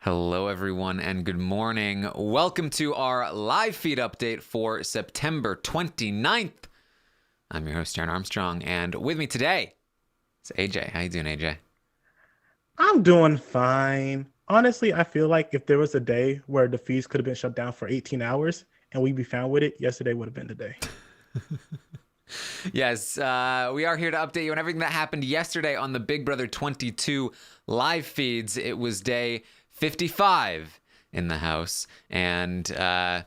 Hello, everyone, and good morning. Welcome to our live feed update for September 29th. I'm your host, Aaron Armstrong, and with me today is AJ. How you doing, AJ? I'm doing fine. Honestly, I feel like if there was a day where the fees could have been shut down for 18 hours and we'd be found with it, yesterday would have been the day. Yes, we are here to update you on everything that happened yesterday on the Big Brother 22 live feeds. It was day 55 in the house, and it's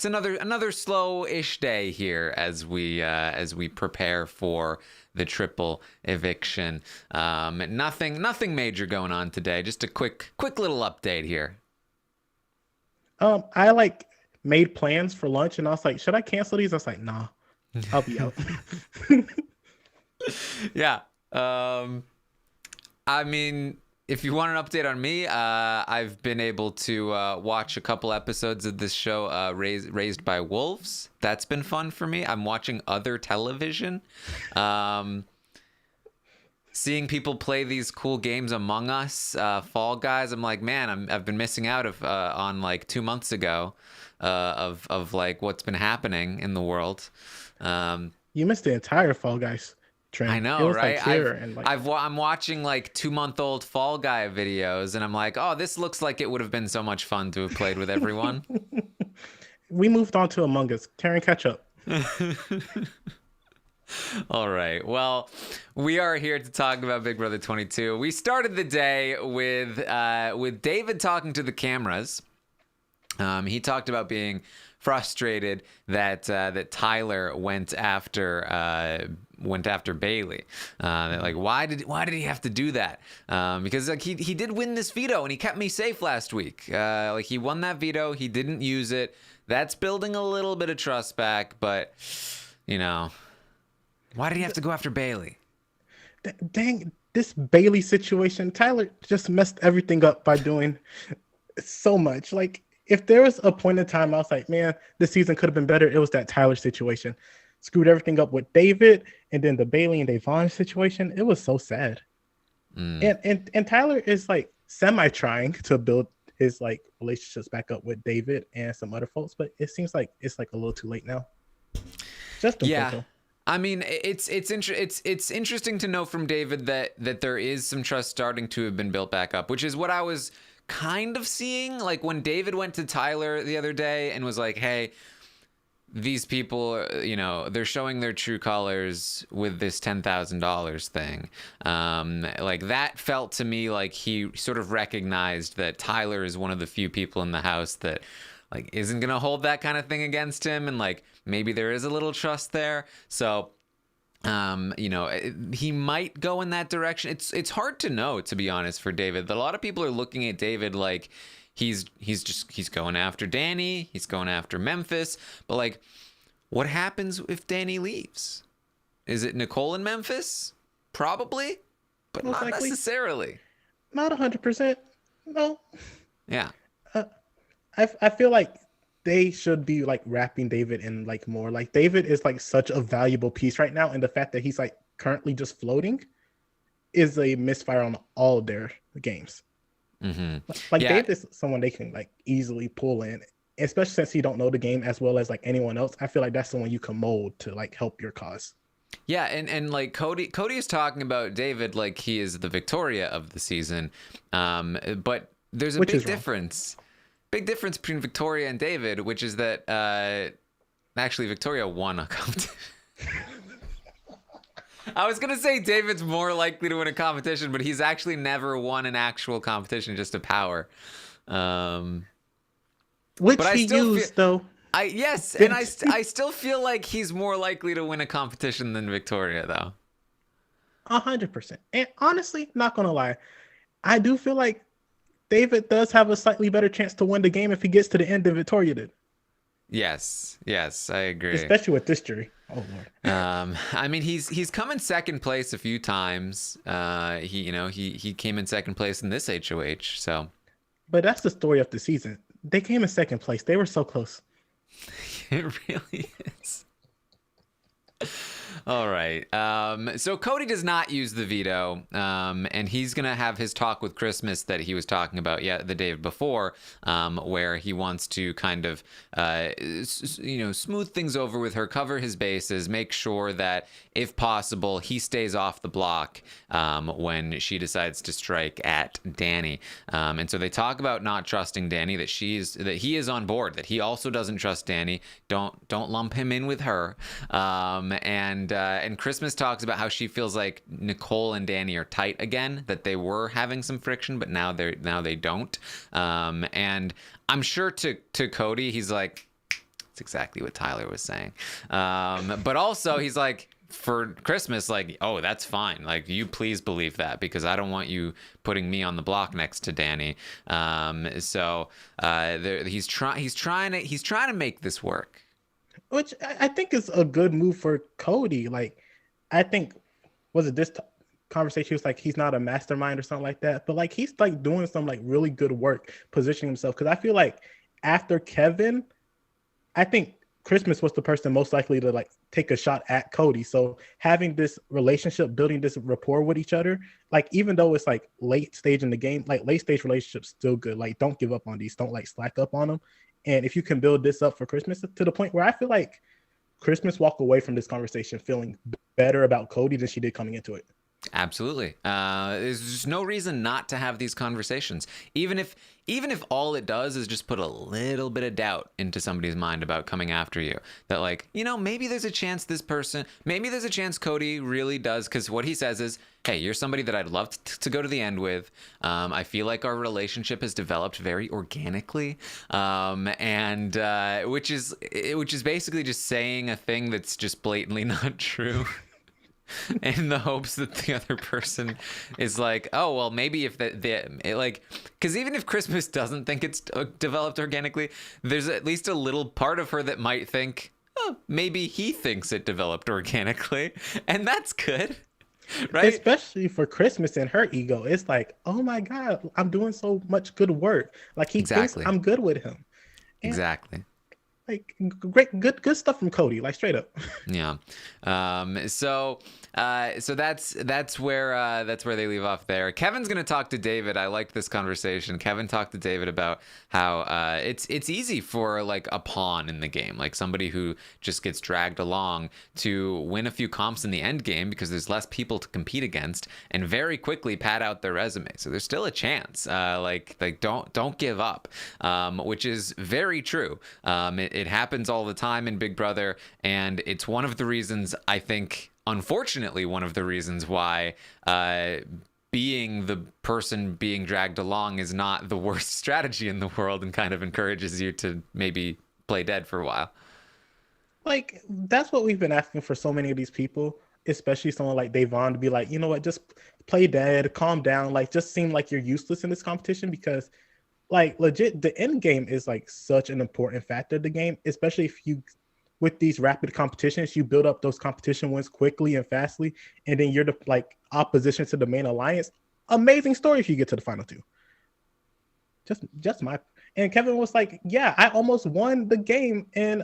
another slow-ish day here as we prepare for the triple eviction. Nothing major going on today. Just a quick little update here. I made plans for lunch and I was like, should I cancel these? I was like, nah, I'll be out. Yeah. I mean, if you want an update on me, I've been able to watch a couple episodes of this show, Raised by Wolves. That's been fun for me. I'm watching other television. Seeing people play these cool games Among Us, Fall Guys. I'm like, man, I've been missing out on like 2 months ago of like what's been happening in the world. You missed the entire Fall Guys I trend. It know, was like right? here and like I'm watching like 2-month-old Fall Guy videos, and I'm like, oh, this looks like it would have been so much fun to have played with everyone. we moved on to Among Us. Karen, catch up. All right. Well, we are here to talk about Big Brother 22. We started the day with David talking to the cameras. He talked about being frustrated that Tyler went after Bailey. Like, why did he have to do that? Because like he did win this veto and he kept me safe last week. Like he won that veto, he didn't use it. That's building a little bit of trust back, but you know, why did he have to go after Bailey? Dang, this Bailey situation, Tyler just messed everything up by doing so much. Like, if there was a point in time I was like, man, this season could have been better, it was that Tyler situation. Screwed everything up with David, and then the Bailey and Devon situation. It was so sad. And Tyler is like semi trying to build his like relationships back up with David and some other folks, but it seems like it's like a little too late now. Just Yeah. Plato. I mean, it's interesting to know from David that there is some trust starting to have been built back up, which is what I was kind of seeing. Like when David went to Tyler the other day and was like, "Hey, these people, they're showing their true colors with this $10,000 thing." Like that felt to me like he sort of recognized that Tyler is one of the few people in the house that like isn't gonna hold that kind of thing against him, and like maybe there is a little trust there. So he might go in that direction. It's hard to know, to be honest, for David. A lot of people are looking at David like he's going after Danny, he's going after Memphis, but like what happens if Danny leaves? Is it Nicole in Memphis? Probably, but Most not likely. necessarily. Not 100%. No. Yeah. Uh, I feel like they should be like wrapping David in like more. Like David is like such a valuable piece right now, and the fact that he's like currently just floating is a misfire on all of their games. Mm-hmm. Like Yeah. David is someone they can like easily pull in, especially since he don't know the game as well as like anyone else. I feel like that's someone you can mold to like help your cause. Yeah, and like Cody is talking about David like he is the Victoria of the season. But there's a Which big is wrong. difference. Big difference between Victoria and David, which is that actually Victoria won a competition. I was gonna say David's more likely to win a competition, but he's actually never won an actual competition, just a power. Um, but Which I he still feel, used though. yes, and I still feel like he's more likely to win a competition than Victoria, though. 100%. And honestly, not gonna lie, I do feel like David does have a slightly better chance to win the game if he gets to the end than Victoria did. Yes, I agree. Especially with this jury. Oh lord. I mean, he's come in second place a few times. He came in second place in this HOH. So But that's the story of the season. They came in second place. They were so close. it really is. All right. So Cody does not use the veto, and he's gonna have his talk with Christmas that he was talking about, the day before, where he wants to kind of, smooth things over with her, cover his bases, make sure that if possible he stays off the block when she decides to strike at Danny. And so they talk about not trusting Danny, that he is on board, that he also doesn't trust Danny. Don't lump him in with her. And Christmas talks about how she feels like Nicole and Danny are tight again, that they were having some friction, but now they don't. And I'm sure to Cody, he's like, it's exactly what Tyler was saying. But also he's like, for Christmas, like, oh, that's fine. Like, you please believe that, because I don't want you putting me on the block next to Danny. So he's trying to make this work. Which I think is a good move for Cody. Like, I think, was it this conversation? He was like, he's not a mastermind or something like that. But like, he's like doing some like really good work positioning himself. Because I feel like after Kevin, I think Christmas was the person most likely to like take a shot at Cody. So having this relationship, building this rapport with each other, like even though it's like late stage in the game, like late stage relationships still good. Like, don't give up on these. Don't like slack up on them. And if you can build this up for Christmas to the point where I feel like Christmas walked away from this conversation feeling better about Cody than she did coming into it. Absolutely. There's just no reason not to have these conversations. Even if all it does is just put a little bit of doubt into somebody's mind about coming after you. That like, maybe there's a chance Cody really does, because what he says is, hey, you're somebody that I'd love to go to the end with. I feel like our relationship has developed very organically. And which is basically just saying a thing that's just blatantly not true. In the hopes that the other person is like, oh, well, maybe if because even if Christmas doesn't think it's developed organically, there's at least a little part of her that might think, oh, maybe he thinks it developed organically, and that's good, right? Especially for Christmas and her ego. It's like, oh my God, I'm doing so much good work. Like, he thinks I'm good with him. And exactly. Like, good stuff from Cody, like straight up. Yeah. So that's where they leave off there. Kevin's gonna talk to David. I liked this conversation. Kevin talked to David about how it's easy for like a pawn in the game, like somebody who just gets dragged along, to win a few comps in the end game because there's less people to compete against, and very quickly pad out their resume. So there's still a chance. Like don't give up, which is very true. It happens all the time in Big Brother, and it's one of the reasons, I think, unfortunately, one of the reasons why being the person being dragged along is not the worst strategy in the world, and kind of encourages you to maybe play dead for a while. Like, that's what we've been asking for so many of these people, especially someone like Davon, to be like, you know what, just play dead, calm down, like just seem like you're useless in this competition, because like legit the end game is like such an important factor of the game, especially if you, with these rapid competitions, you build up those competition wins quickly and fastly, and then you're the like opposition to the main alliance. Amazing story if you get to the final two. Just my, and Kevin was like, yeah, I almost won the game in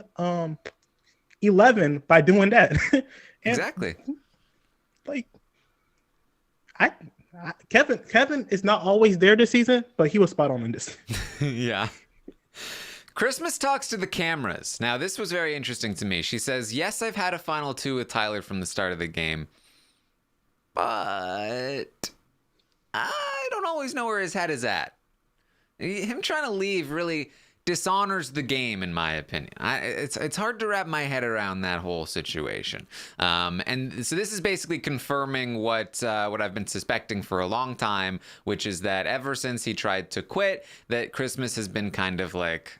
11 by doing that. Exactly. Like, Kevin is not always there this season, but he was spot on in this. Yeah. Christmas talks to the cameras. Now, this was very interesting to me. She says, yes, I've had a final two with Tyler from the start of the game, but I don't always know where his head is at. Him trying to leave really dishonors the game, in my opinion. It's hard to wrap my head around that whole situation. And so this is basically confirming what I've been suspecting for a long time, which is that ever since he tried to quit, that Christmas has been kind of like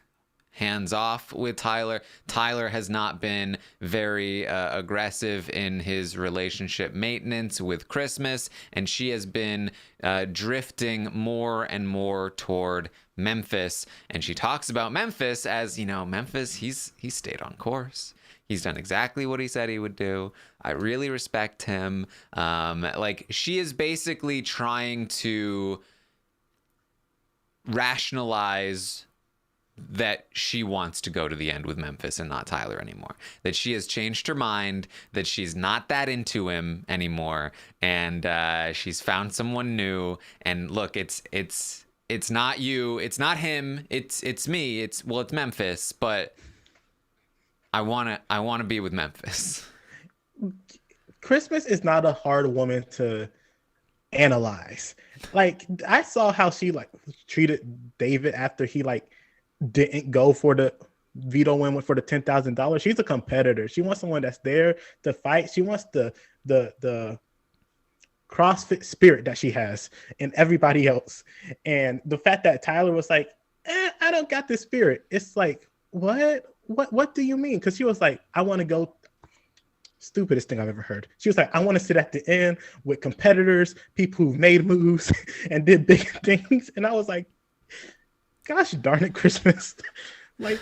hands off with Tyler. Tyler has not been very aggressive in his relationship maintenance with Christmas, and she has been drifting more and more toward Memphis. And she talks about Memphis as, Memphis, he's stayed on course. He's done exactly what he said he would do. I really respect him. Like, she is basically trying to rationalize that she wants to go to the end with Memphis and not Tyler anymore. That she has changed her mind, that she's not that into him anymore, and she's found someone new. And look, it's not you, it's not him, it's me. It's Memphis, but I wanna be with Memphis. Christmas is not a hard woman to analyze. Like, I saw how she like treated David after he like didn't go for the veto win for the $10,000. She's a competitor. She wants someone that's there to fight. She wants the CrossFit spirit that she has in everybody else. And the fact that Tyler was like, I don't got this spirit. It's like, what do you mean? Because she was like, I want to go. Stupidest thing I've ever heard. She was like, I want to sit at the end with competitors, people who made moves and did big things. And I was like, gosh darn it, Christmas. Like,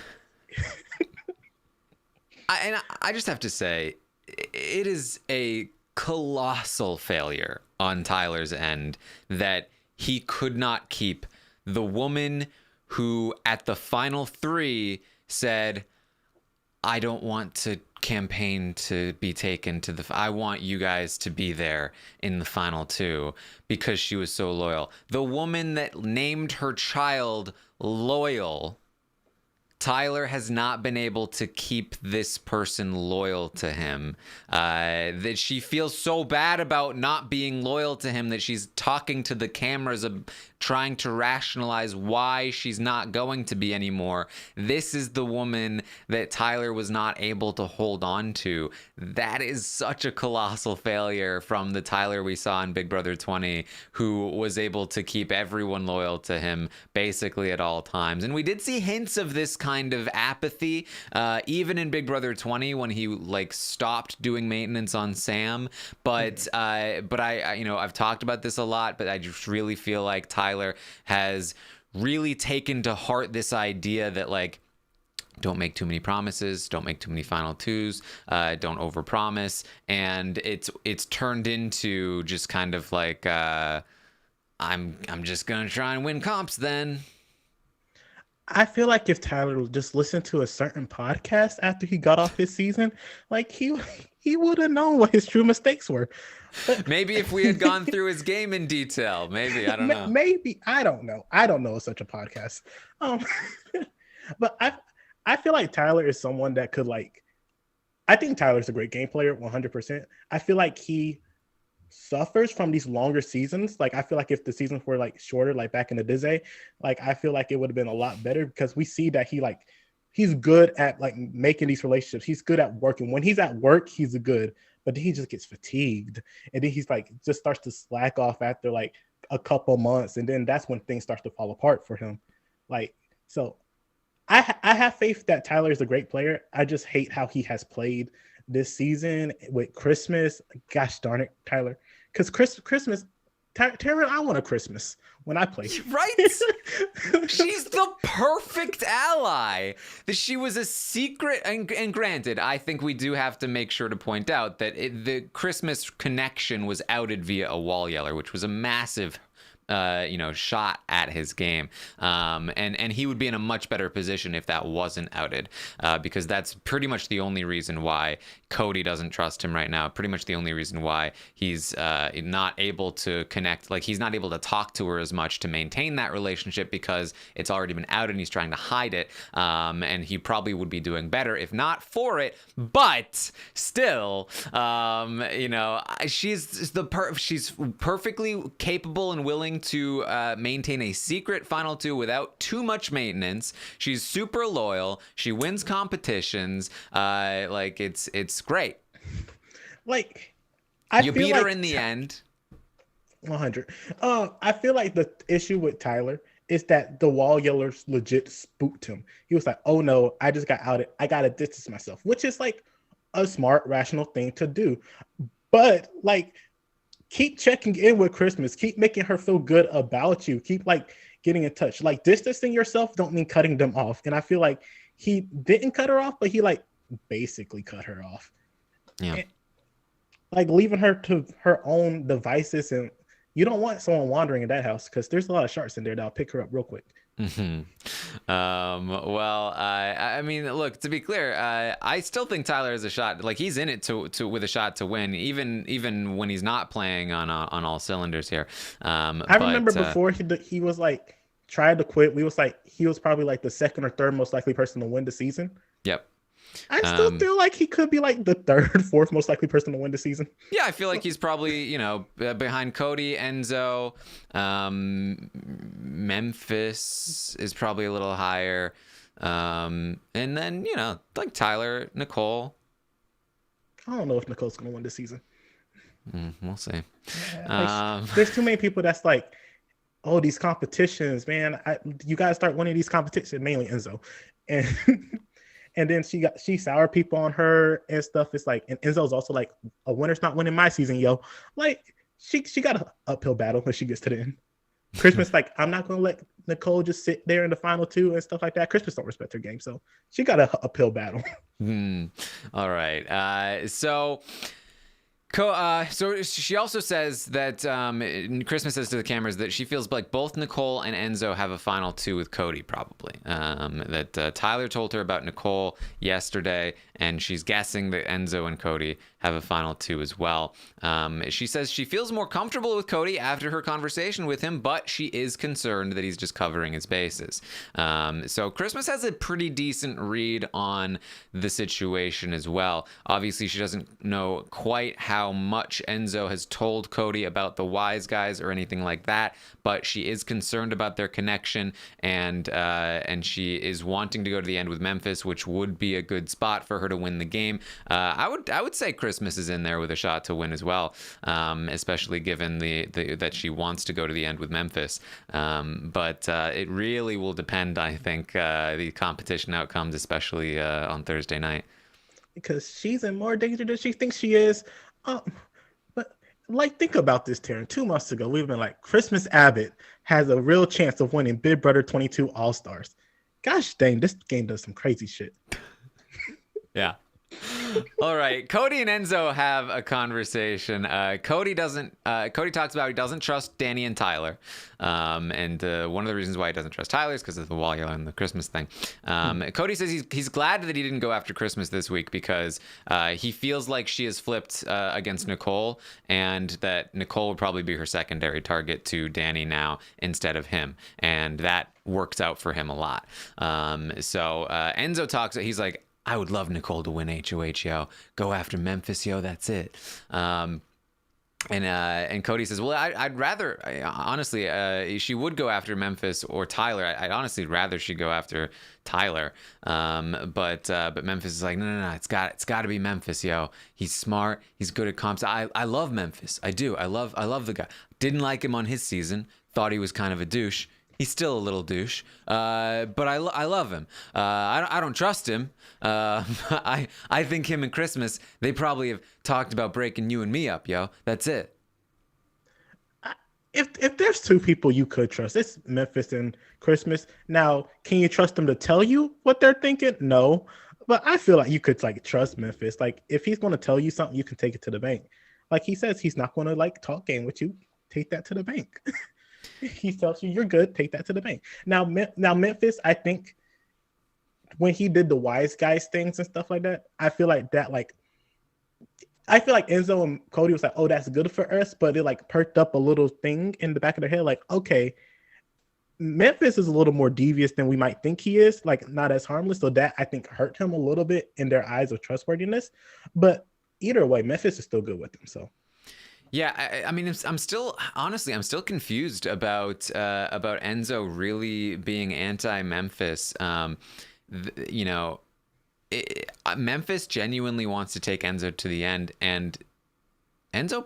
I just have to say, it is a colossal failure on Tyler's end that he could not keep the woman who at the final 3 said, I don't want to campaign to be taken to I want you guys to be there in the final 2, because she was so loyal. The woman that named her child Loyal, Tyler has not been able to keep this person loyal to him. That she feels so bad about not being loyal to him that she's talking to the cameras, trying to rationalize why she's not going to be anymore. This is the woman that Tyler was not able to hold on to. That is such a colossal failure from the Tyler we saw in Big Brother 20, who was able to keep everyone loyal to him basically at all times. And we did see hints of this kind of apathy, even in Big Brother 20 when he like stopped doing maintenance on Sam. But I you know, I've talked about this a lot, but I just really feel like Tyler has really taken to heart this idea that like, don't make too many promises, don't make too many final 2s, don't overpromise, and it's turned into just kind of like I'm just gonna try and win comps then. I feel like if Tyler would just listen to a certain podcast after he got off his season, like he would have known what his true mistakes were. But maybe if we had gone through his game in detail, maybe, I don't know. Maybe, I don't know. I don't know such a podcast. But I feel like Tyler is someone that could like. I think Tyler's a great game player, 100%. I feel like he suffers from these longer seasons. Like, I feel like if the seasons were like shorter, like back in the day, like I feel like it would have been a lot better, because we see that he's good at like making these relationships. He's good at working. When he's at work, he's good, but then he just gets fatigued, and then he's like just starts to slack off after like a couple months, and then that's when things start to fall apart for him. Like, so I have faith that Tyler is a great player. I just hate how he has played this season with Christmas. Gosh darn it, Tyler. Because Christmas, Tara, I want a Christmas when I play. Right? She's the perfect ally. That she was a secret, and granted, I think we do have to make sure to point out that the Christmas connection was outed via a wall yeller, which was a massive shot at his game. And he would be in a much better position if that wasn't outed, because that's pretty much the only reason why Cody doesn't trust him right now. Pretty much the only reason why he's not able to connect, like he's not able to talk to her as much to maintain that relationship, because it's already been outed and he's trying to hide it. And he probably would be doing better if not for it. But still, she's she's perfectly capable and willing to maintain a secret final 2 without too much maintenance. She's super loyal. She wins competitions. Like it's great. Like, you beat her in the end. 100. I feel like the issue with Tyler is that the wall yellers legit spooked him. He was like, "Oh no, I just got outed. I gotta distance myself," which is like a smart, rational thing to do. But like, keep checking in with Christmas. Keep making her feel good about you. Keep like getting in touch. Like, distancing yourself don't mean cutting them off. And I feel like he didn't cut her off, but he like basically cut her off. Yeah. And, like, leaving her to her own devices, and you don't want someone wandering in that house, because there's a lot of sharks in there that'll pick her up real quick. Mm-hmm. Well, I mean, look, to be clear, I still think Tyler has a shot. Like he's in it to with a shot to win, even when he's not playing on all cylinders here. I remember But before he was like tried to quit. We was like he was probably like the second or third most likely person to win the season. yep. I still feel like he could be like the third, fourth most likely person to win the season. Yeah, I feel like he's probably, behind Cody, Enzo. Memphis is probably a little higher. And then, like Tyler, Nicole. I don't know if Nicole's gonna win this season. We'll see. There's too many people that's like, oh, these competitions, man. You gotta start winning these competitions, mainly Enzo, and and then she sour people on her and stuff. It's like, and Enzo's also like, a winner's not winning my season, yo. Like she got an uphill battle when she gets to the end. Christmas, like, I'm not gonna let Nicole just sit there in the final two and stuff like that. Christmas don't respect her game, so she got an uphill battle. All right. So she also says that Christmas says to the cameras that she feels like both Nicole and Enzo have a final two with Cody, probably. That Tyler told her about Nicole yesterday, and she's guessing that Enzo and Cody have a final two as well. She says she feels more comfortable with Cody after her conversation with him, but she is concerned that he's just covering his bases. So Christmas has a pretty decent read on the situation as well. Obviously, she doesn't know quite how much Enzo has told Cody about the wise guys or anything like that, but she is concerned about their connection, and she is wanting to go to the end with Memphis, which would be a good spot for her to win the game. I would say Christmas is in there with a shot to win as well, especially given that she wants to go to the end with Memphis. But it really will depend, I think, the competition outcomes, especially on Thursday night. Because she's in more danger than she thinks she is. But like, think about this, Taryn. 2 months ago, we've been like, Christmas Abbott has a real chance of winning Big Brother 22 All Stars. Gosh dang, this game does some crazy shit. Yeah. All right. Cody and Enzo have a conversation. Cody talks about he doesn't trust Danny and Tyler. And one of the reasons why he doesn't trust Tyler is because of the wall yellow and the Christmas thing. Cody says he's glad that he didn't go after Christmas this week because he feels like she has flipped against Nicole, and that Nicole would probably be her secondary target to Danny now instead of him. And that works out for him a lot. So Enzo talks, he's like, I would love Nicole to win HOH, yo. Go after Memphis, yo. That's it. And Cody says, well, I'd rather, honestly, she would go after Memphis or Tyler. I'd honestly rather she go after Tyler. But Memphis is like, no. It's got to be Memphis, yo. He's smart. He's good at comps. I love Memphis. I do. I love the guy. Didn't like him on his season. Thought he was kind of a douche. He's still a little douche, but I love him. I don't trust him. I think him and Christmas, they probably have talked about breaking you and me up, yo. That's it. If there's two people you could trust, it's Memphis and Christmas. Now, can you trust them to tell you what they're thinking? No, but I feel like you could like trust Memphis. Like if he's going to tell you something, you can take it to the bank. Like he says, he's not going to like talk game with you. Take that to the bank. He tells you you're good. Take that to the bank. Now Memphis, I think when he did the wise guys things and stuff like that, I feel like Enzo and Cody was like, oh, that's good for us, but it like perked up a little thing in the back of their head, like, okay, Memphis is a little more devious than we might think he is, like not as harmless. So that I think hurt him a little bit in their eyes of trustworthiness. But either way, Memphis is still good with him. So. Yeah, I mean, I'm still confused about Enzo really being anti-Memphis. Memphis genuinely wants to take Enzo to the end, and Enzo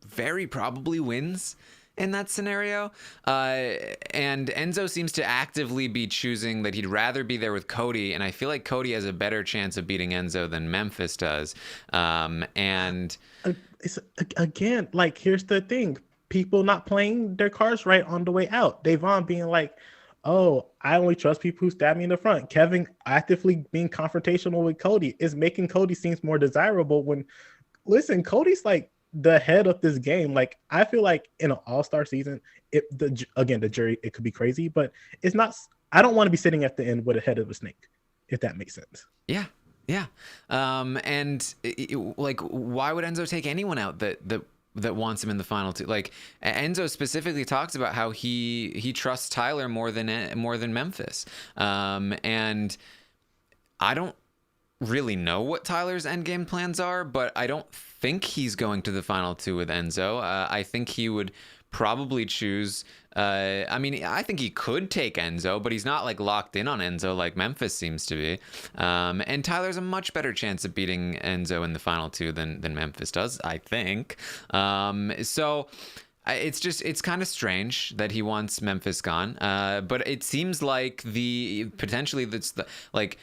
very probably wins in that scenario. And Enzo seems to actively be choosing that he'd rather be there with Cody, and I feel like Cody has a better chance of beating Enzo than Memphis does. And it's again, like, here's the thing: people not playing their cards right on the way out. Davon being like, oh, I only trust people who stab me in the front. Kevin actively being confrontational with Cody is making Cody seems more desirable when, listen, Cody's like the head of this game. Like, I feel like in an all-star season, the jury, it could be crazy, but it's not I don't want to be sitting at the end with a head of a snake, if that makes sense. Yeah. Yeah. And like, why would Enzo take anyone out that wants him in the final two? Like, Enzo specifically talks about how he trusts Tyler more than Memphis. And I don't really know what Tyler's endgame plans are, but I don't think he's going to the final two with Enzo. I think he would probably choose. I mean, I think he could take Enzo, but he's not like locked in on Enzo like Memphis seems to be. And Tyler's a much better chance of beating Enzo in the final two than Memphis does, I think. So it's kind of strange that he wants Memphis gone. But it seems like potentially that's the like.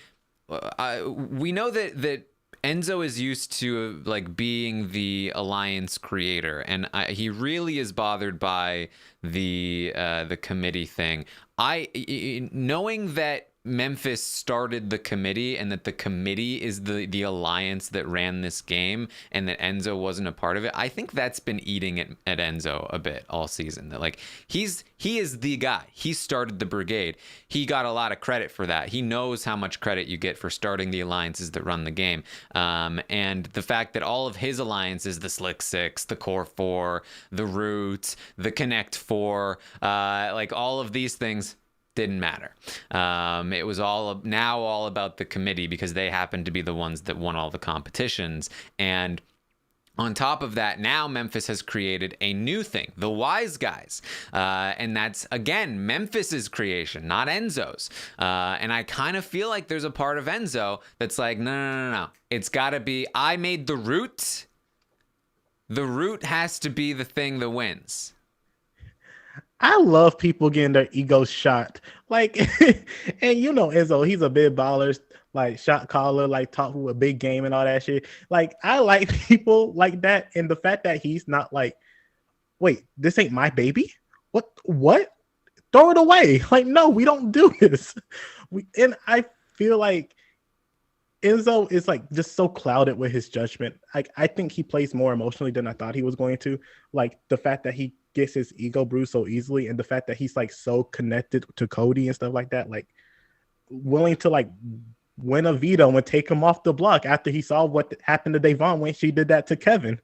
We know that Enzo is used to like being the alliance creator, and he really is bothered by the committee thing. Knowing that Memphis started the committee and that the committee is the alliance that ran this game and that Enzo wasn't a part of it, I think that's been eating at Enzo a bit all season. That like he is the guy. He started the brigade. He got a lot of credit for that. He knows how much credit you get for starting the alliances that run the game. And the fact that all of his alliances, the Slick Six, the Core Four, the Roots, the Connect Four, like all of these things didn't matter. It was all about the committee because they happened to be the ones that won all the competitions. And on top of that, now Memphis has created a new thing, the Wise Guys. And that's, again, Memphis's creation, not Enzo's. And I kind of feel like there's a part of Enzo that's like, no. It's got to be, I made the Root. The Root has to be the thing that wins. I love people getting their egos shot. Like, and you know Enzo, he's a big baller, like shot caller, like talk with a big game and all that shit. Like, I like people like that. And the fact that he's not like, wait, this ain't my baby? What? Throw it away. Like, no, we don't do this. And I feel like Enzo is like just so clouded with his judgment. Like, I think he plays more emotionally than I thought he was going to. Like, the fact that he gets his ego bruised so easily, and the fact that he's like so connected to Cody and stuff like that, like willing to like win a veto and take him off the block after he saw what happened to Devon when she did that to Kevin.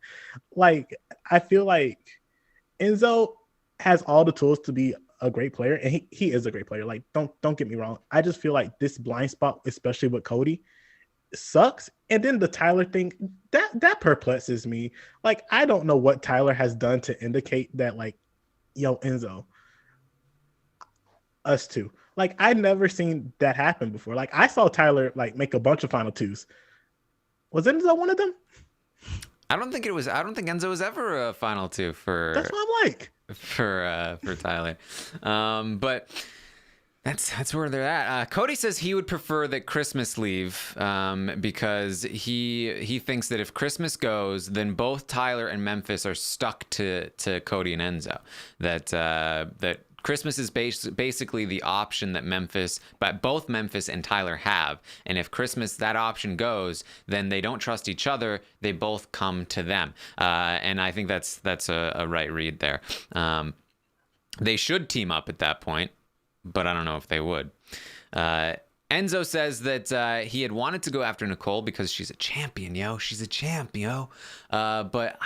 Like, I feel like Enzo has all the tools to be a great player, and he is a great player. Like, don't get me wrong. I just feel like this blind spot, especially with Cody, sucks. And then the Tyler thing, that perplexes me. Like, I don't know what Tyler has done to indicate that, like, yo, Enzo, us two. Like, I've never seen that happen before. Like, I saw Tyler like make a bunch of final twos. Was Enzo one of them? I don't think Enzo was ever a final two for. That's what I'm like. For Tyler. But that's where they're at. Cody says he would prefer that Christmas leave because he thinks that if Christmas goes, then both Tyler and Memphis are stuck to Cody and Enzo. That Christmas is basically the option that both Memphis and Tyler have. And if Christmas, that option goes, then they don't trust each other. They both come to them. And I think that's a right read there. They should team up at that point, but I don't know if they would. Enzo says that he had wanted to go after Nicole because she's a champion, yo. She's a champ, yo. But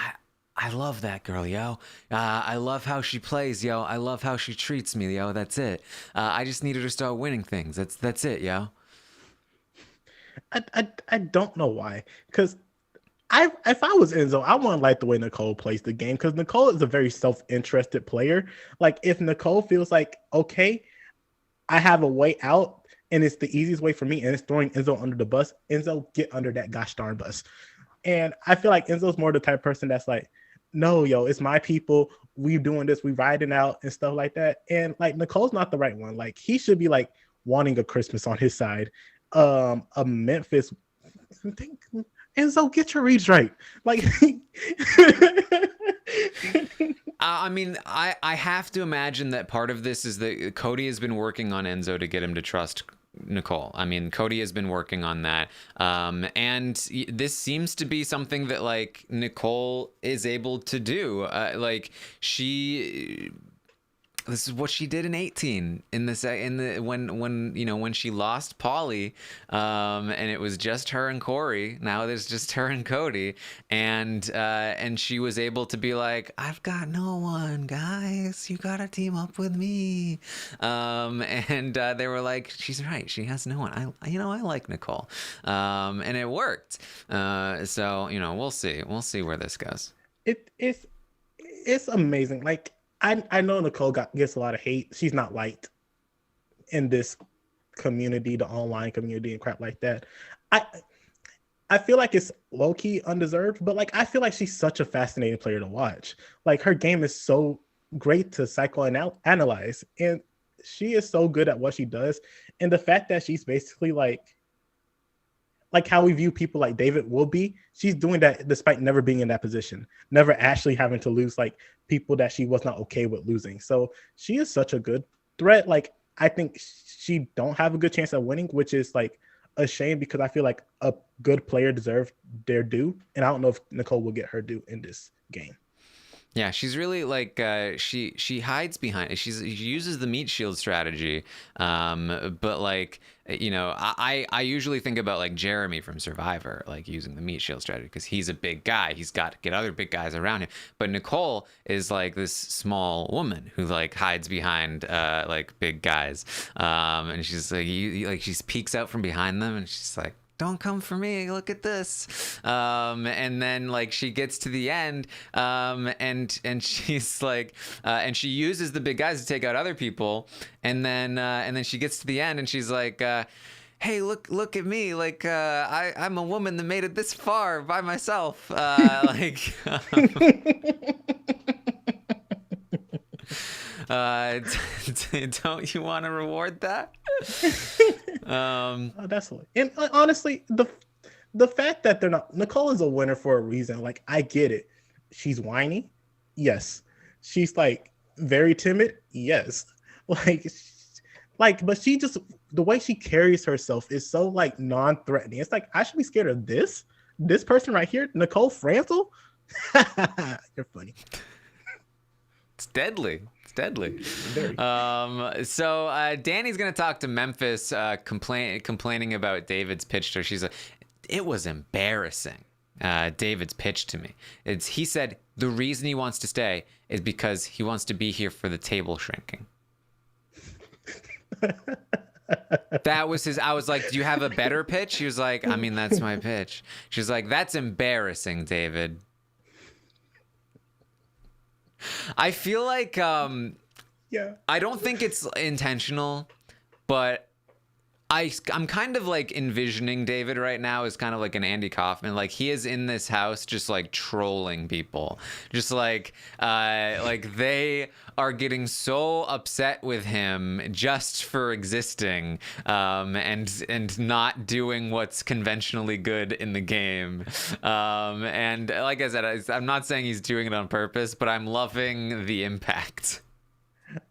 I love that girl, yo. I love how she plays, yo. I love how she treats me, yo. That's it. I just needed her to start winning things. That's it, yo. I don't know why. Because if I was Enzo, I wouldn't like the way Nicole plays the game, because Nicole is a very self-interested player. Like, if Nicole feels like, okay, I have a way out and it's the easiest way for me and it's throwing Enzo under the bus, Enzo, get under that gosh darn bus. And I feel like Enzo's more the type of person that's like, no, yo, it's my people. We doing this. We riding out and stuff like that. And like, Nicole's not the right one. Like, he should be like wanting a Christmas on his side. A Memphis. Enzo, get your reads right. Like, I mean, I have to imagine that part of this is that Cody has been working on Enzo to get him to trust Nicole. I mean, Cody has been working on that. And this seems to be something that like Nicole is able to do. Like, she this is what she did in 18 in the when she lost Polly, and it was just her and Corey. Now there's just her and Cody, and she was able to be like, I've got no one, guys. You gotta team up with me. And they were like, she's right. She has no one. I like Nicole, and it worked. So we'll see. We'll see where this goes. It's amazing. Like I know Nicole gets a lot of hate. She's not liked in this community, the online community and crap like that. I feel like it's low-key undeserved, but like I feel like she's such a fascinating player to watch. Like her game is so great to psychoanalyze, and she is so good at what she does. And the fact that she's basically like how we view people like David will be, she's doing that despite never being in that position, never actually having to lose like people that she was not okay with losing. So she is such a good threat. Like I think she don't have a good chance at winning, which is like a shame because I feel like a good player deserves their due. And I don't know if Nicole will get her due in this game. Yeah, she's really like she hides behind it. She uses the meat shield strategy, but like I usually think about like Jeremy from Survivor, like using the meat shield strategy because he's a big guy. He's got to get other big guys around him. But Nicole is like this small woman who like hides behind like big guys, and she's like she peeks out from behind them and she's like, don't come for me, look at this. And then like she gets to the end, and she's like, and she uses the big guys to take out other people, and then she gets to the end and she's like, hey, look at me, like I'm a woman that made it this far by myself. Like don't you want to reward that? Oh, that's and honestly, the fact that they're not, Nicole is a winner for a reason. Like I get it. She's whiny, yes. She's like very timid, yes. But she just, the way she carries herself is so like non-threatening. It's like I should be scared of this person right here, Nicole Franzel. You're funny. It's deadly. So Danny's gonna talk to Memphis, complaining about David's pitch to her. She's like, it was embarrassing. David's pitch to me. He said the reason he wants to stay is because he wants to be here for the table shrinking. That was his. I was like, do you have a better pitch? He was like, I mean, that's my pitch. She's like, that's embarrassing, David. I feel like yeah. I don't think it's intentional, but I'm kind of like envisioning David right now as kind of like an Andy Kaufman. Like he is in this house just like trolling people. Just like they are getting so upset with him just for existing, and not doing what's conventionally good in the game. And like I said, I'm not saying he's doing it on purpose, but I'm loving the impact.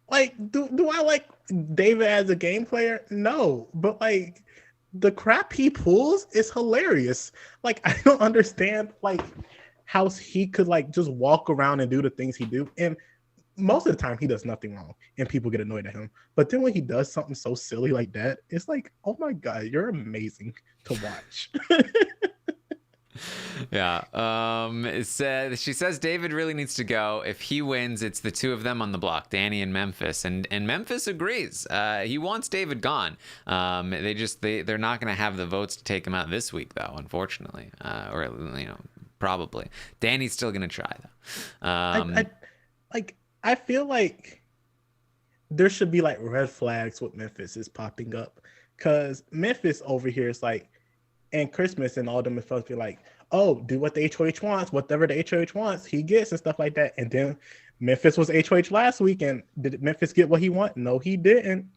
Like, do I like David as a game player? No, but like the crap he pulls is hilarious. Like I don't understand like how he could like just walk around and do the things he do, and most of the time he does nothing wrong and people get annoyed at him. But then when he does something so silly like that, it's like, oh my god, you're amazing to watch. Yeah. She says David really needs to go. If he wins, it's the two of them on the block, Danny and Memphis. And Memphis agrees. He wants David gone. They're not going to have the votes to take him out this week, though, unfortunately. Or probably. Danny's still going to try, though. I feel like there should be like red flags with Memphis is popping up, because Memphis over here is like, and Christmas and all them is supposed to be like, oh, do what the HOH wants, whatever the HOH wants, he gets and stuff like that. And then Memphis was HOH last week, and did Memphis get what he want? No, he didn't.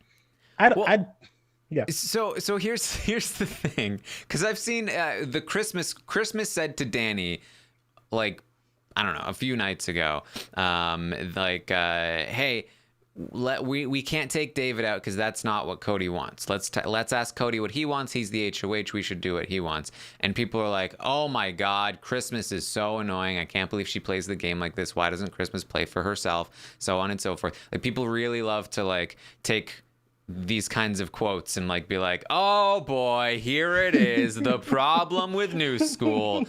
Yeah. So here's the thing, because I've seen the Christmas said to Danny, like, I don't know, a few nights ago, hey, we can't take David out because that's not what Cody wants. Let's ask Cody what he wants. He's the HOH. We should do what he wants. And people are like, oh my God, Christmas is so annoying. I can't believe she plays the game like this. Why doesn't Christmas play for herself? So on and so forth. Like, people really love to like take these kinds of quotes and like be like, oh boy, here it is, the problem with New School.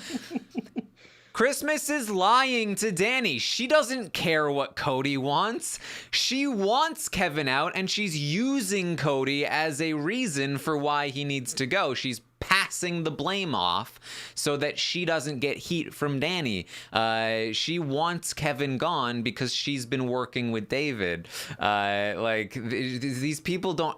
Christmas is lying to Danny. She doesn't care what Cody wants. She wants Kevin out, and she's using Cody as a reason for why he needs to go. She's passing the blame off so that she doesn't get heat from Danny. She wants Kevin gone because she's been working with David. These people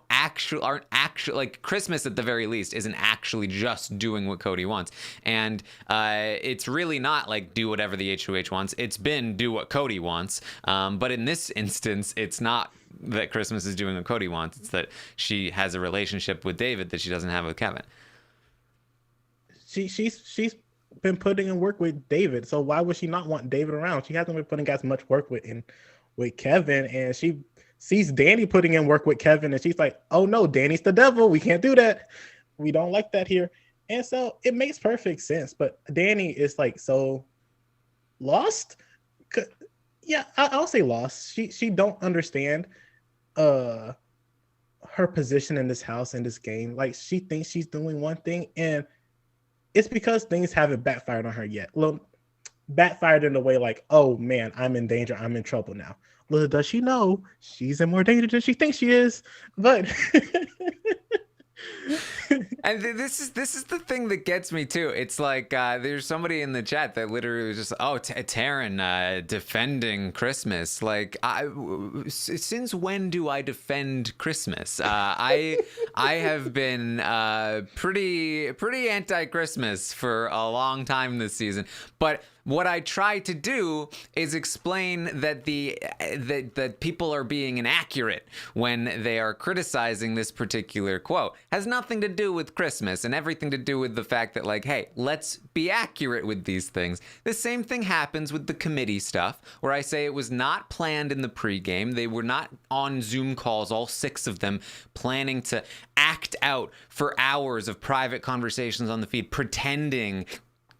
aren't actually like, Christmas at the very least isn't actually just doing what Cody wants. And it's really not like do whatever the HOH wants. It's been do what Cody wants. But in this instance, it's not that Christmas is doing what Cody wants. It's that she has a relationship with David that she doesn't have with Kevin. She's been putting in work with David, so why would she not want David around? She hasn't been putting as much work with Kevin, and she sees Danny putting in work with Kevin, and she's like, oh no, Danny's the devil. We can't do that. We don't like that here. And so it makes perfect sense. But Danny is like so lost. Yeah, I'll say lost. She don't understand her position in this house, in this game. Like, she thinks she's doing one thing, and it's because things haven't backfired on her yet. Well, backfired in a way like, oh man, I'm in danger. I'm in trouble now. Little does she know she's in more danger than she thinks she is. But and this is the thing that gets me too. It's like there's somebody in the chat that literally was just, oh, Taryn defending Christmas. Like, since when do I defend Christmas? I have been pretty anti-Christmas for a long time this season, but what I try to do is explain that that people are being inaccurate when they are criticizing this particular quote. Has nothing to do with Christmas and everything to do with the fact that, like, hey, let's be accurate with these things. The same thing happens with the committee stuff, where I say it was not planned in the pregame. They were not on Zoom calls, all 6 of them, planning to act out for hours of private conversations on the feed, pretending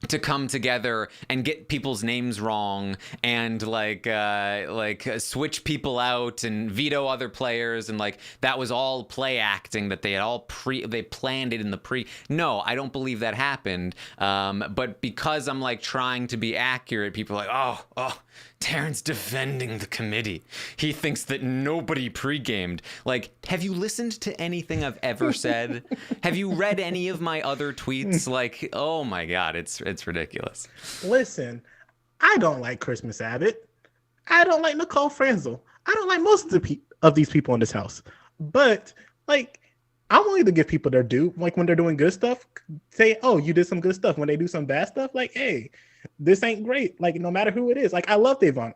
to come together and get people's names wrong and switch people out and veto other players, and like that was all play acting, that they had all they planned it in the No, I don't believe that happened. But because I'm like trying to be accurate, people are like, oh, Taryn's defending the committee. He thinks that nobody pre-gamed. Like, have you listened to anything I've ever said? Have you read any of my other tweets? Like, oh my God, it's ridiculous. Listen, I don't like Christmas Abbott. I don't like Nicole Franzel. I don't like most of these people in this house. But like, I'm willing to give people their due. Like, when they're doing good stuff, say, oh, you did some good stuff. When they do some bad stuff, like, hey, this ain't great. Like, no matter who it is. Like, I love Devon.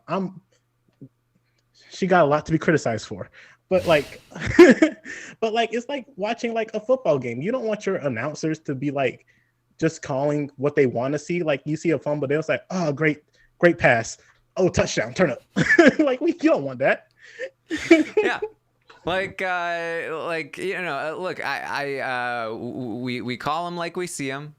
She got a lot to be criticized for. But like, it's like watching like a football game. You don't want your announcers to be like just calling what they want to see. Like, you see a fumble, they'll say, oh, great pass. Oh, touchdown, turn up. Like, you don't want that. Yeah. Like you know, look, we call them like we see them.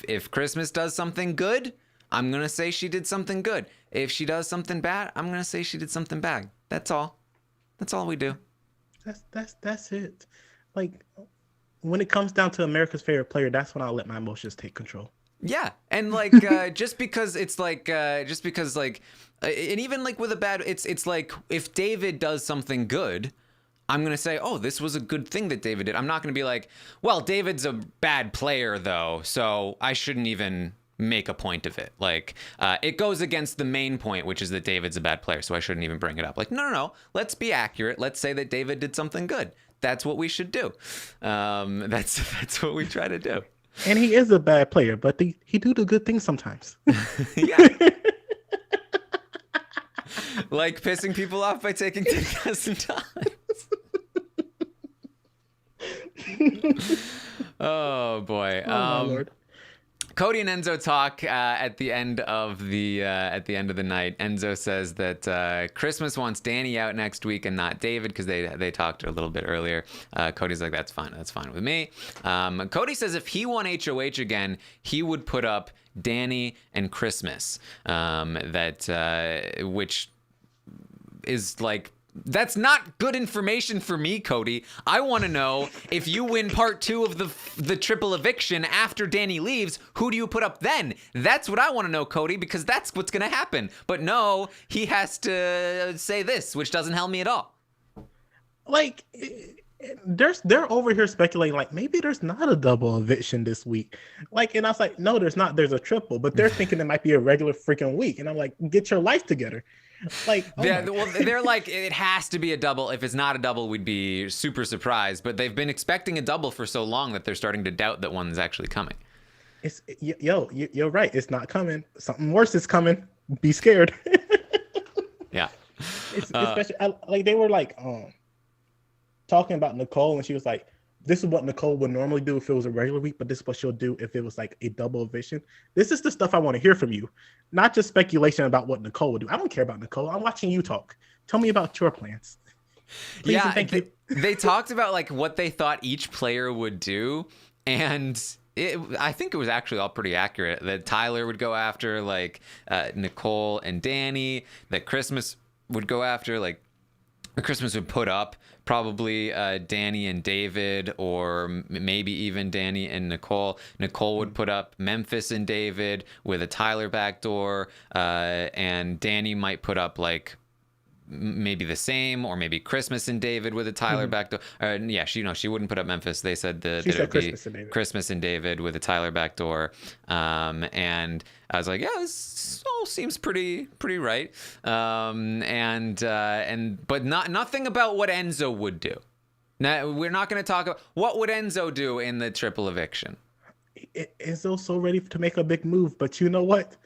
If Christmas does something good, I'm gonna say she did something good. If she does something bad, I'm gonna say she did something bad. That's all. That's all we do. That's it. Like, when it comes down to America's favorite player, that's when I'll let my emotions take control. Yeah, and like just because and even like with a bad, it's like if David does something good, I'm gonna say, oh, this was a good thing that David did. I'm not gonna be like, well, David's a bad player though, so I shouldn't even make a point of it. Like, it goes against the main point, which is that David's a bad player, so I shouldn't even bring it up. Like, no, let's be accurate. Let's say that David did something good. That's what we should do. That's what we try to do. And he is a bad player, but he do the good things sometimes. Yeah. Like pissing people off by taking 10,000 times. Oh boy. Oh, my Lord. Cody and Enzo talk at the end of the night. Enzo says that Christmas wants Danny out next week and not David because they talked a little bit earlier. Cody's like, that's fine with me. Cody says if he won HOH again, he would put up Danny and Christmas. Which is like, that's not good information for me, Cody. I want to know if you win part 2 of the triple eviction after Danny leaves, who do you put up then? That's what I want to know, Cody, because that's what's going to happen. But no, he has to say this, which doesn't help me at all. Like, they're over here speculating like maybe there's not a double eviction this week. Like, and I was like, no, there's not. There's a triple, but they're thinking it might be a regular freaking week. And I'm like, get your life together. Like, they're like, it has to be a double. If it's not a double, we'd be super surprised. But they've been expecting a double for so long that they're starting to doubt that one's actually coming. You're right. It's not coming. Something worse is coming. Be scared. Yeah. Especially like they were like talking about Nicole, and she was like, this is what Nicole would normally do if it was a regular week, but this is what she'll do if it was like a double eviction. This is the stuff I want to hear from you, not just speculation about what Nicole would do. I don't care about Nicole. I'm watching you talk. Tell me about your plans. Please, yeah, thank you. They talked about like what they thought each player would do, and I think it was actually all pretty accurate. That Tyler would go after like Nicole and Danny. That Christmas would go after like Christmas would put up probably Danny and David, or maybe even Danny and Nicole. Nicole would put up Memphis and David with a Tyler backdoor, and Danny might put up like maybe the same, or maybe Christmas and David with a Tyler backdoor. She wouldn't put up Memphis. They said that it would be Christmas and David with a Tyler backdoor. And I was like, yeah, this all seems pretty right. But nothing about what Enzo would do. Now, we're not going to talk about what would Enzo do in the triple eviction. Enzo's so ready to make a big move, but you know what?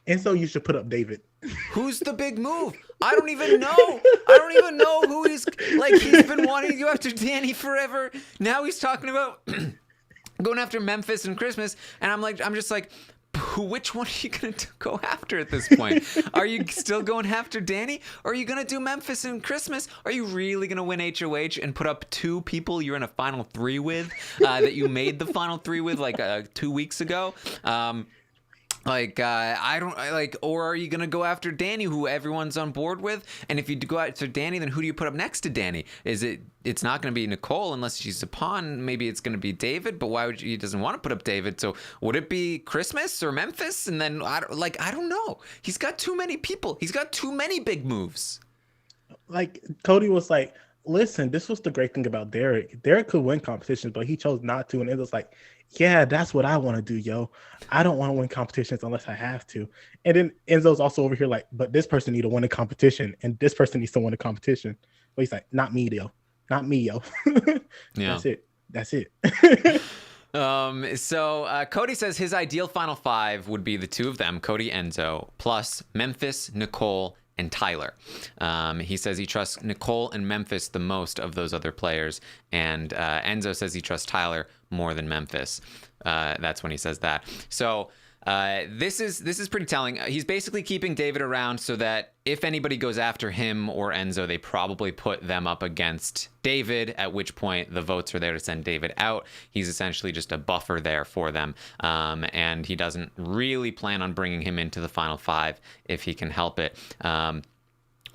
Enzo, you should put up David. Who's the big move? I don't even know. I don't even know who he's like. He's been wanting to go after Danny forever. Now he's talking about going after Memphis and Christmas, and I'm just like, which one are you gonna go after at this point? Are you still going after Danny, or are you gonna do Memphis and Christmas? Are you really gonna win HOH and put up 2 people you're in a final 3 with that you made the final 3 with like 2 weeks ago? Or are you gonna go after Danny, who everyone's on board with? And if you go after Danny, then who do you put up next to Danny? It's not gonna be Nicole unless she's a pawn. Maybe it's gonna be David, but why would he doesn't want to put up David? So would it be Christmas or Memphis? And then I don't know. He's got too many people. He's got too many big moves. Like Cody was like, listen, this was the great thing about Derek. Derek could win competitions, but he chose not to. And it was like, yeah, that's what I want to do, yo. I don't want to win competitions unless I have to. And then Enzo's also over here like, but this person need to win a competition, and this person needs to win a competition. But he's like, not me, yo. Not me, yo. Yeah. That's it. So Cody says his ideal final 5 would be the 2 of them, Cody, Enzo, plus Memphis, Nicole, and Tyler. He says he trusts Nicole and Memphis the most of those other players, and Enzo says he trusts Tyler more than Memphis. That's when he says that. So this is pretty telling. He's basically keeping David around so that if anybody goes after him or Enzo, they probably put them up against David, at which point the votes are there to send David out. He's essentially just a buffer there for them. And he doesn't really plan on bringing him into the final 5 if he can help it.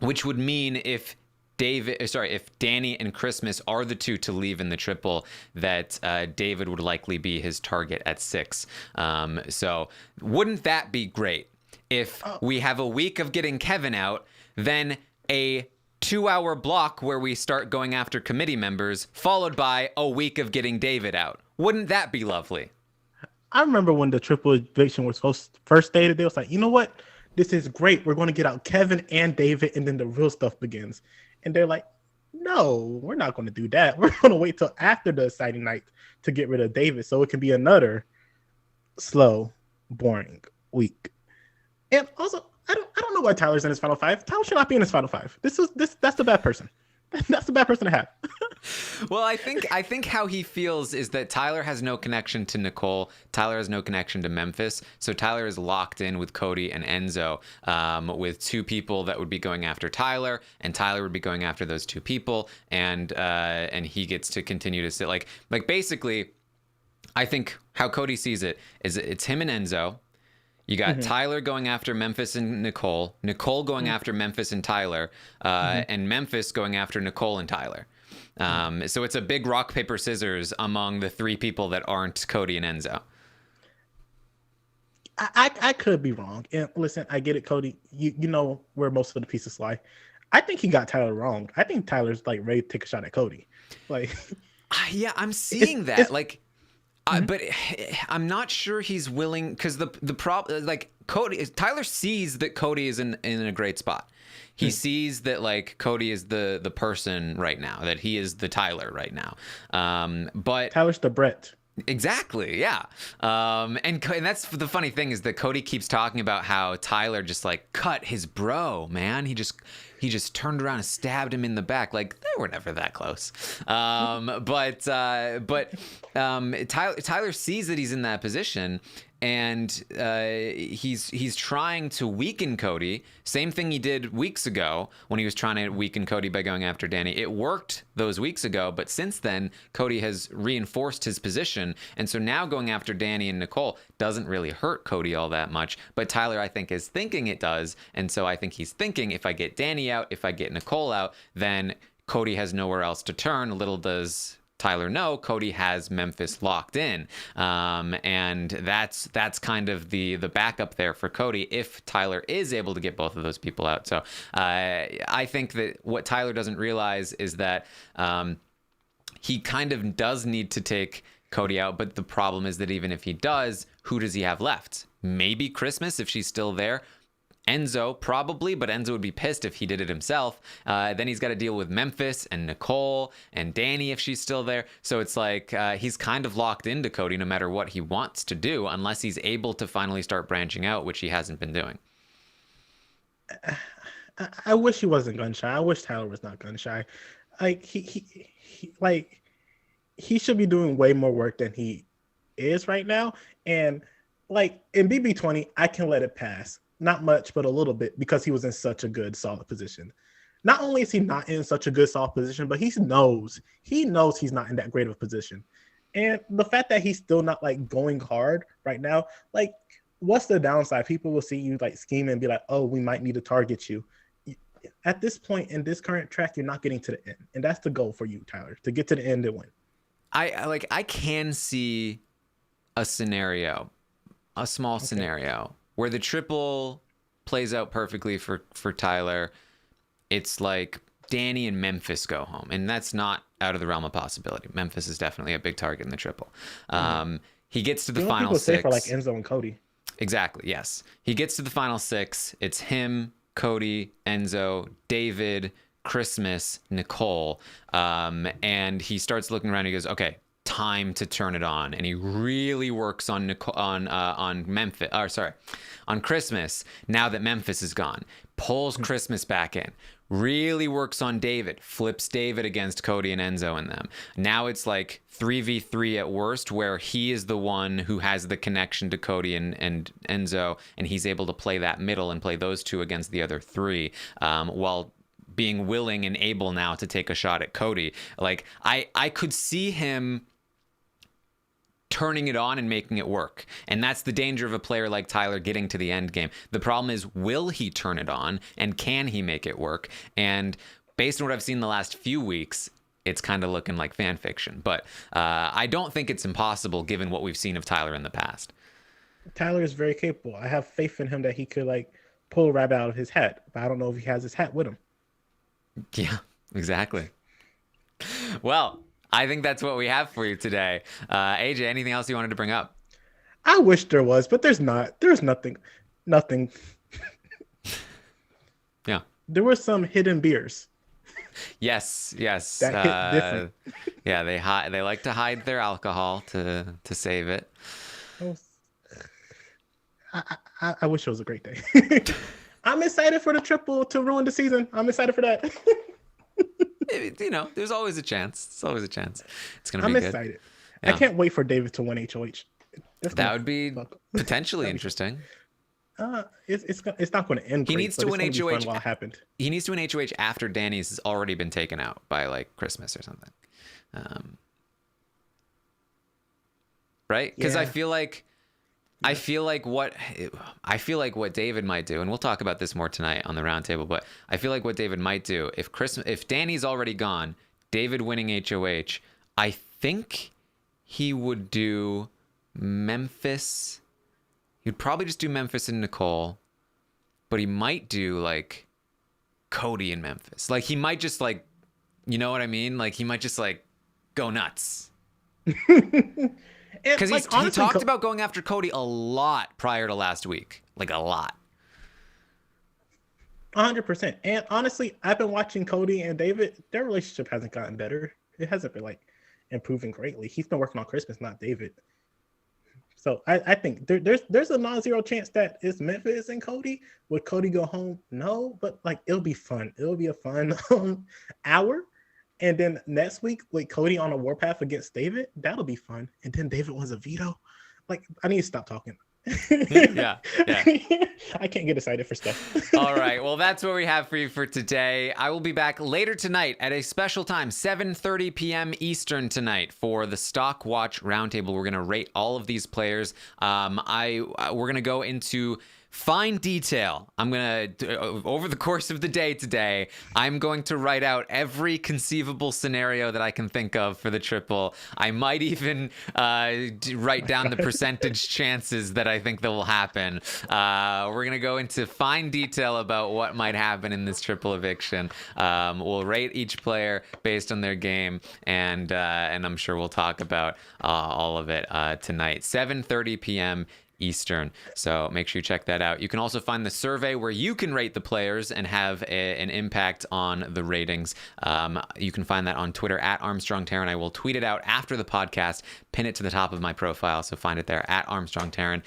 Which would mean if Danny and Christmas are the 2 to leave in the triple, that David would likely be his target at 6. So wouldn't that be great if we have a week of getting Kevin out, then a 2-hour block where we start going after committee members, followed by a week of getting David out? Wouldn't that be lovely? I remember when the triple eviction was first stated, they was like, you know what? This is great. We're going to get out Kevin and David, and then the real stuff begins. And they're like, no, we're not going to do that. We're going to wait till after the exciting night to get rid of David, so it can be another slow, boring week. And also, I don't know why Tyler's in his final 5. Tyler should not be in his final 5. That's the bad person. That's the bad person to have. Well, I think how he feels is that Tyler has no connection to Nicole. Tyler has no connection to Memphis. So Tyler is locked in with Cody and Enzo, with two people that would be going after Tyler, and Tyler would be going after those two people, and he gets to continue to sit like basically. I think how Cody sees it is it's him and Enzo. You got Tyler going after Memphis and Nicole, Nicole going after Memphis and Tyler, and Memphis going after Nicole and Tyler. So it's a big rock, paper, scissors among the three people that aren't Cody and Enzo. I could be wrong. And listen, I get it, Cody. You know where most of the pieces lie. I think he got Tyler wrong. I think Tyler's like ready to take a shot at Cody. Like, yeah, I'm seeing that. Like, but I'm not sure he's willing because the problem, like Tyler sees that Cody is in a great spot. He sees that like Cody is the person right now, that he is the Tyler right now. But Tyler's the Brett. Exactly, yeah. And that's the funny thing is that Cody keeps talking about how Tyler just like cut his bro, man. He just turned around and stabbed him in the back. Like they were never that close. But Tyler sees that he's in that position, and he's trying to weaken Cody. Same thing he did weeks ago when he was trying to weaken Cody by going after Danny. It worked those weeks ago, but since then Cody has reinforced his position, and so now going after Danny and Nicole doesn't really hurt Cody all that much. But Tyler, I think, is thinking it does, and so I think he's thinking if I get Danny out, if I get Nicole out, then Cody has nowhere else to turn. Little does Tyler know, Cody has Memphis locked in, and that's kind of the backup there for Cody if Tyler is able to get both of those people out. So I think that what Tyler doesn't realize is that he kind of does need to take Cody out, but the problem is that even if he does, who does he have left? Maybe Christmas if she's still there. Enzo, probably, but Enzo would be pissed if he did it himself. Then he's got to deal with Memphis and Nicole and Danny if she's still there. So it's like he's kind of locked into Cody no matter what he wants to do, unless he's able to finally start branching out, which he hasn't been doing. I wish he wasn't gun shy. I wish Tyler was not gun shy. Like he should be doing way more work than he is right now. And like in BB20, I can let it pass. Not much, but a little bit, because he was in such a good, solid position. Not only is he not in such a good, solid position, but he knows he's not in that great of a position. And the fact that he's still not like going hard right now, like, what's the downside? People will see you like scheming and be like, oh, we might need to target you. At this point in this current track, you're not getting to the end. And that's the goal for you, Tyler, to get to the end and win. I can see a scenario, a small scenario, where the triple plays out perfectly for Tyler. It's like Danny and Memphis go home, and that's not out of the realm of possibility. Memphis is definitely a big target in the triple. He gets to the final six. Say for like Enzo and Cody. Exactly, yes. He gets to the final six. It's him, Cody, Enzo, David, Christmas, Nicole, and he starts looking around. And he goes, "Okay, time to turn it on," and he really works on Memphis. On Christmas. Now that Memphis is gone, pulls Christmas back in. Really works on David. Flips David against Cody and Enzo and them. Now it's like 3v3 at worst, where he is the one who has the connection to Cody and Enzo, and he's able to play that middle and play those two against the other three, while being willing and able now to take a shot at Cody. Like I could see him turning it on and making it work. And that's the danger of a player like Tyler getting to the end game. The problem is, will he turn it on, and can he make it work? And based on what I've seen the last few weeks, it's kind of looking like fan fiction. But I don't think it's impossible given what we've seen of Tyler in the past. Tyler is very capable. I have faith in him that he could like pull a rabbit out of his hat. But I don't know if he has his hat with him. Yeah, exactly. Well, I think that's what we have for you today. AJ, anything else you wanted to bring up? I wish there was, but there's not. There's nothing. Yeah. There were some hidden beers. Yes. That hit different. Yeah, they like to hide their alcohol to save it. I wish it was a great day. I'm excited for the triple to ruin the season. I'm excited for that. there's always a chance. It's always a chance. It's gonna be I'm good. excited. Yeah. I can't wait for David to win HOH. That would be potentially interesting. It's not going to end. He great, needs but to it's win gonna be fun HOH. while it happened. He needs to win HOH after Danny's has already been taken out by like Christmas or something. Right? Because Yeah. I feel like what David might do, and we'll talk about this more tonight on the roundtable, but I feel like what David might do if Danny's already gone, David winning HOH, I think he would do Memphis. He'd probably just do Memphis and Nicole, but he might do like Cody and Memphis. Like he might just like, you know what I mean? Like he might just like go nuts. Because he talked about going after Cody a lot prior to last week. Like a lot. 100%. And honestly, I've been watching Cody and David. Their relationship hasn't gotten better. It hasn't been like improving greatly. He's been working on Christmas, not David. So I think there's a non-zero chance that it's Memphis and Cody. Would Cody go home? No, but like it'll be fun. It'll be a fun hour. And then next week with Cody on a warpath against David, that'll be fun. And then David wins a veto. Like I need to stop talking. Yeah. I can't get excited for stuff. All right. Well, that's what we have for you for today. I will be back later tonight at a special time, 7:30 p.m. Eastern tonight for the Stock Watch Roundtable. We're going to rate all of these players. We're going to go into fine detail. I'm going to, over the course of the day today, I'm going to write out every conceivable scenario that I can think of for the triple. I might even write down the percentage chances that I think that will happen. We're going to go into fine detail about what might happen in this triple eviction. We'll rate each player based on their game, and I'm sure we'll talk about all of it tonight, 7:30 p.m. Eastern. So make sure you check that out. You can also find the survey where you can rate the players and have an impact on the ratings. You can find that on Twitter at Armstrong Taryn. I will tweet it out after the podcast, pin it to the top of my profile. So find it there at Armstrong Taryn.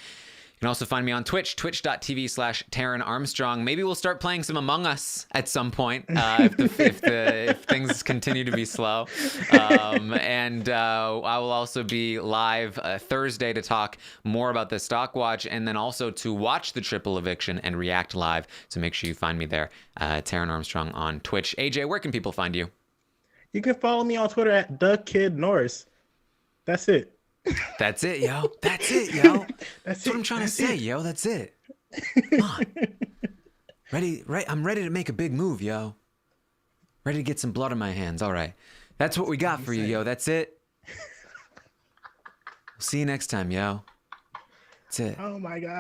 You can also find me on Twitch, twitch.tv/Taryn Armstrong. Maybe we'll start playing some Among Us at some point if things continue to be slow. And I will also be live Thursday to talk more about the Stock Watch and then also to watch the triple eviction and react live. So make sure you find me there, Taryn Armstrong on Twitch. AJ, where can people find you? You can follow me on Twitter at TheKidNorris. That's it. That's it, yo. That's it, yo. That's what I'm trying to say, yo. That's it. Come on. I'm ready to make a big move, yo. Ready to get some blood on my hands. All right. That's what we got for you, yo. That's it. We'll see you next time, yo. That's it. Oh my God.